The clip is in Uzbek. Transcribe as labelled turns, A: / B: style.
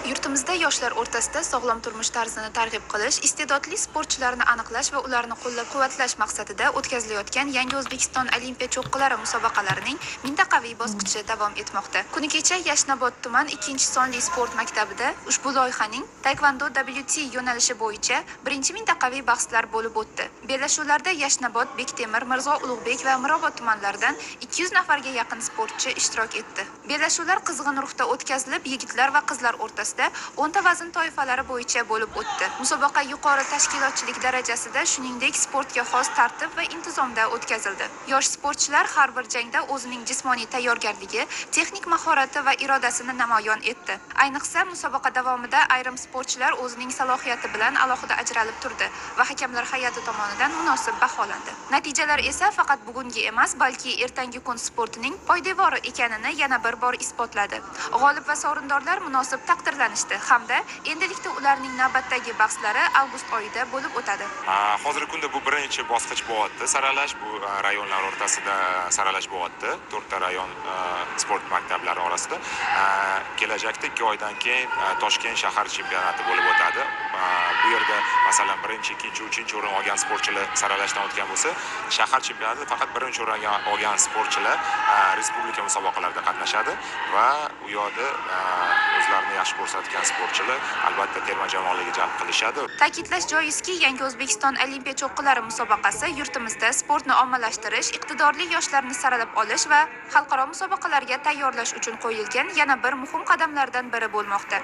A: Yurtimizda yoshlar o'rtasida sog'lom turmush tarzini targ'ib qilish, iste'dodli sportchilarni aniqlash va ularni qo'llab-quvvatlash maqsadida o'tkazilayotgan Yangi O'zbekiston Olimpiya cho'qqilari musobaqalarining mintaqaviy bosqichi davom etmoqda. Kuni kecha Yashnobod tuman 2-sonli sport maktabida ushbu loyihaning taekvondo WT yo'nalishi bo'yicha birinchi mintaqaviy bahslar bo'lib o'tdi. Bellashuvlarda Yashnobod, Bektemir, Mirzo Ulug'bek va Mirobod tumanlaridan 200 nafarga yaqin sportchi ishtirok etdi. Bellashuvlar qizg'in ruhda o'tkazilib, yigitlar va qizlar o'rtasida 10 ta vazn toifalari bo'yicha bo'lib o'tdi. Musobaqa yuqori tashkilotchilik darajasida, shuningdek, sportga xos tartib va intizomda o'tkazildi. Yosh sportchilar har bir jangda o'zining jismoniy tayyorgarligi, texnik mahorati va irodasini namoyon etdi. Ayniqsa, musobaqa davomida ayrim sportchilar o'zining salohiyati bilan alohida ajralib turdi va hakamlar hay'ati tomonidan munosib baholandi. Natijalar esa faqat bugungi emas, balki ertangi kun sportining poydevori ekanini yana bir bor isbotladi. G'olib va sovrindorlar munosib taqdirlanishdi hamda endilikda ularning navbatdagi bahslari avgust oyida bo'lib o'tadi.
B: Hozirgi kunda bu birinchi bosqich bo'lyapti. Saralash bu rayonlar o'rtasida saralash bo'lyapti. 4 ta rayon sport maktablari orasida. Kelajakda 2 oydan keyin Toshkent shahar chempionati bo'lib o'tadi. Bu yerda masalan 1-chi, 2-chi, 3-chi o'rin olgan sportchilar saralashdan o'tgan bo'lsa, shahar chempionatida faqat 1-chi o'rin olgan sportchilar respublika musobaqalarida qatnashadi va u yerda o'zlarini yaxshi ko'rsatgan sportchilar albatta terma jamoalarga jalb qilishadi.
A: Ta'kidlash joizki, Yangi O'zbekiston Olimpiya cho'qqilari musobaqasi yurtimizda sportni ommalashtirish, iqtidorli yoshlarni saralab olish va xalqaro musobaqalarga tayyorlash uchun qo'yilgan yana bir muhim qadamlardan biri bo'lmoqda.